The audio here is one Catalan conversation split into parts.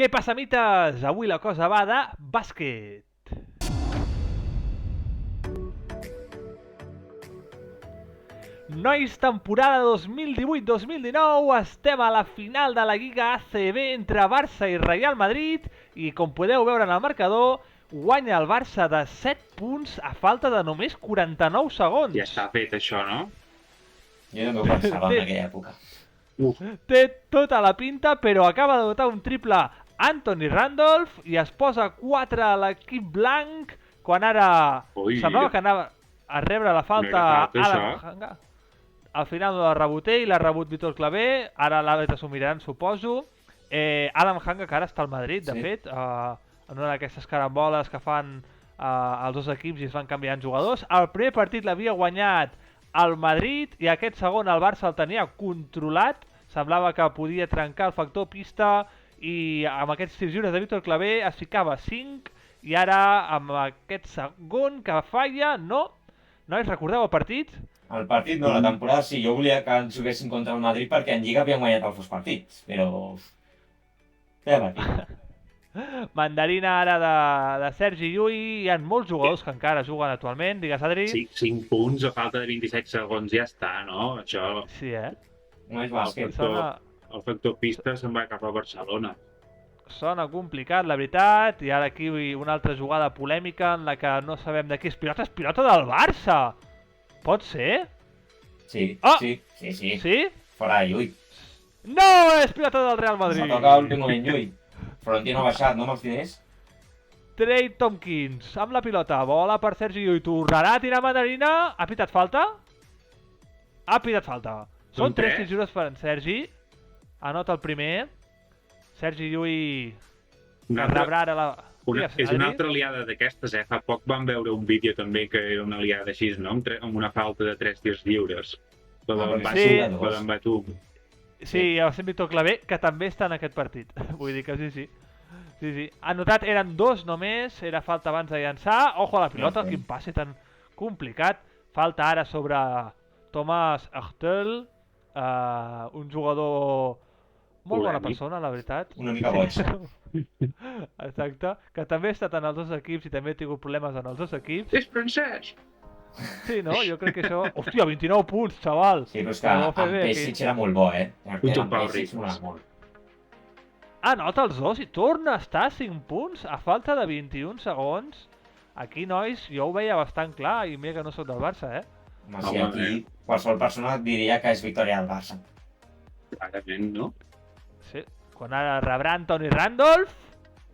Què passa, mites? Avui la cosa va de bàsquet. Nois, temporada 2018-2019, estem a la final de la Lliga ACB entre Barça i Real Madrid i, com podeu veure en el marcador, guanya el Barça de 7 punts a falta de només 49 segons. Ja està fet això, no? Jo també ho pensava en aquella època. Té tota la pinta, però acaba de dotar un triple Anthony Randolph i es posa 4 a l'equip blanc quan ara semblava que anava a rebre la falta Adam Hanga. Al final no la reboté i la rebut Vítor Clavé, ara l'àrbitre s'ho miraran, suposo. Adam Hanga, que ara està al Madrid, de fet, en una d'aquestes caramboles que fan els dos equips i es van canviant jugadors. El primer partit l'havia guanyat el Madrid i aquest segon el Barça el tenia controlat. Semblava que podia trencar el factor pista i amb aquests tirs lliures de Vítor Clavé es ficava 5 i ara amb aquest segon que falla, no. Nois, recordeu el partit? El partit no, la temporada sí. Jo volia que ens juguessin contra el Madrid perquè en Lliga havien guanyat els dos partits, però... Mandarina ara de Sergi Llull, hi ha molts jugadors que encara juguen actualment, digues Adri. Sí, 5 punts a falta de 27 segons ja està, no? Això... Sí, No és bàsquet. El factor pista se'n va cap a Barcelona. Sona complicat, la veritat, i ara aquí una altra jugada polèmica en la que no sabem de qui és pilota. És pilota del Barça! Pot ser? Sí, sí. Sí? Fora de Llull. No, és pilota del Real Madrid! S'ha tocat l'últim moment Llull. Florentino ha baixat, no, amb els diners? Trey Tompkins, amb la pilota, bola per Sergi Llull, tornarà a tirar Mandarina, ha pitat falta? Ha pitat falta. Són 3 tirs lliures per en Sergi, anota el primer, Sergi Llull rebrà ara la... És una altra aliada d'aquestes, Fa poc vam veure un vídeo també que era una aliada així, no? Amb una falta de 3 tirs lliures. La d'en Batum. Sí, el Saint Víctor Clavé, que també està en aquest partit. Vull dir que sí. Ha notat, eren 2 només, era falta abans de llançar. Ojo a la pilota, quin passe tan complicat. Falta ara sobre Thomas Achtel, un jugador molt bona persona, la veritat. Una mica boig. Exacte, que també ha estat en els dos equips i també ha tingut problemes en els dos equips. És francès! Sí, no? Jo crec que això... Hòstia, 29 punts, xaval! Sí, però és que en Pesic era molt bo, En Pesic mola molt. Anota els dos i torna a estar a 5 punts a falta de 21 segons. Aquí, nois, jo ho veia bastant clar i mira que no soc del Barça, Home, sí, aquí qualsevol persona diria que és victòria del Barça. Clarament, no? Sí, quan ara rebrà Anthony Randolph,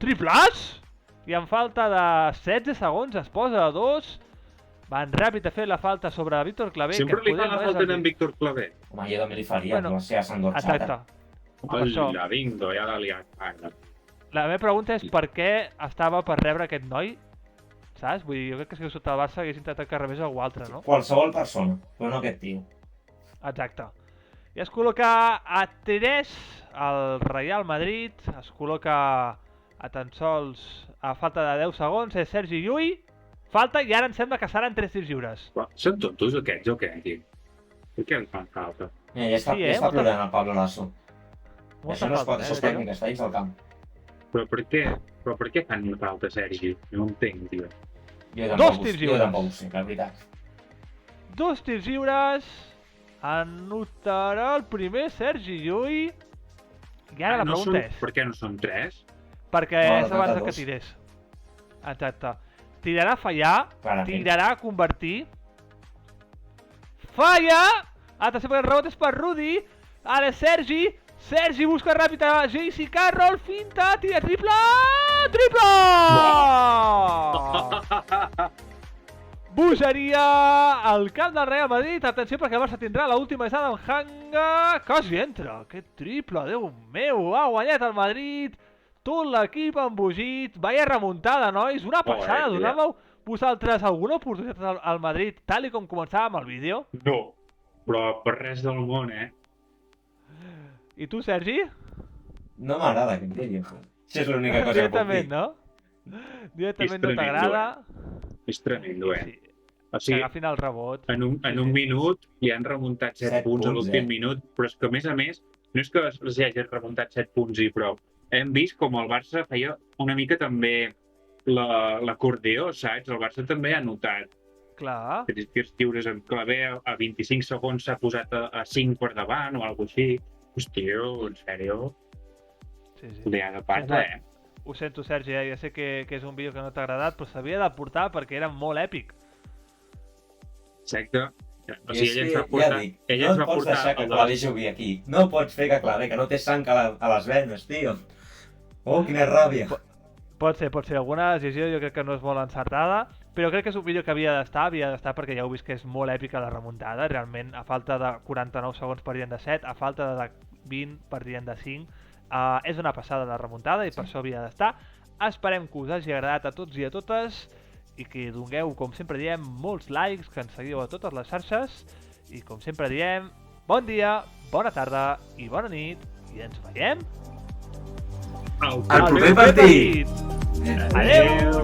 triplàs! I en falta de 16 segons es posa a 2. Van ràpid a fer la falta sobre Vítor Clavé. Sempre li fan la falta en Vítor Clavé. Home, jo també li faria, no sé, a Sant Dorsat. Exacte. La bingo, ja l'ha liat. La meva pregunta és per què estava per rebre aquest noi, saps? Vull dir, jo crec que si hagués sota el Barça hagués intentat que rebés algú altre, no? Qualsevol persona, però no aquest tio. Exacte. I es col·loca a 3 el Real Madrid, es col·loca a tan sols a falta de 10 segons, és Sergi Llull, falta i ara em sembla que seran 3 tirs lliures. Són tontos aquests o què, tio? Per què ens fan falta? Ja està plorant el Pablo Lasso. Això no es pot, això és tècnica, està dins del camp. Però per què fan falta, Sergi? No ho entenc, tio. Jo tampoc ho sé, la veritat. 2 tirs lliures, anotarà el primer Sergi Llull, i ara la pregunta és... Per què no són 3? Perquè és abans que tirés. Exacte. Tirarà a fallar, tirarà a convertir. Falla! Atenció perquè el rebot és per Rudy. Ara Sergi. Sergi busca ràpid a JC Carroll. Finta, tira triple! Triple! Bogeria al camp del Real Madrid. Atenció perquè el Barça tindrà l'última és Adam Hanga. Quasi entra. Aquest triple, Déu meu. Ha guanyat el Madrid. Tot l'equip embogit. Vaya remuntada, nois. Una passada. Donàveu vosaltres alguna oportunitat al Madrid tal com començàvem el vídeo? No, però per res del món, I tu, Sergi? No m'agrada aquest vídeo. Això és l'única cosa que puc dir. No? Directament no t'agrada? És tremendo, Sí. Que agafin el rebot. En un minut ja han remuntat 7 punts a l'últim minut, però és que a més, no és que els hagin remuntat 7 punts i prou. hem vist com el Barça feia una mica també l'acordeó, saps? El Barça també ha notat Clar. que tirs lliures en clavé a 25 segons s'ha posat a 5 per davant o alguna cosa així. Hòstia, en sèrio? Sí. L'ha de parla, Ho sento, Sergi, ja sé que és un vídeo que no t'ha agradat, però s'havia de portar perquè era molt èpic. Exacte. O sigui, ella ens va portar... No et pots deixar que Clavé jugui aquí. No pots fer que Clavé, que no té sang a les venes, tio. Oh, quina ràbia. Pot ser. Alguna decisió jo crec que no és molt encertada, però crec que és un vídeo que havia d'estar perquè ja heu vist que és molt èpica la remuntada. Realment, a falta de 49 segons per dient de 7, a falta de 20 per dient de 5, és una passada la remuntada i per això havia d'estar. Esperem que us hagi agradat a tots i a totes i que dongueu, com sempre diem, molts likes, que ens seguiu a totes les xarxes i com sempre diem, bon dia, bona tarda i bona nit i ens veiem al proper partit! Adeu!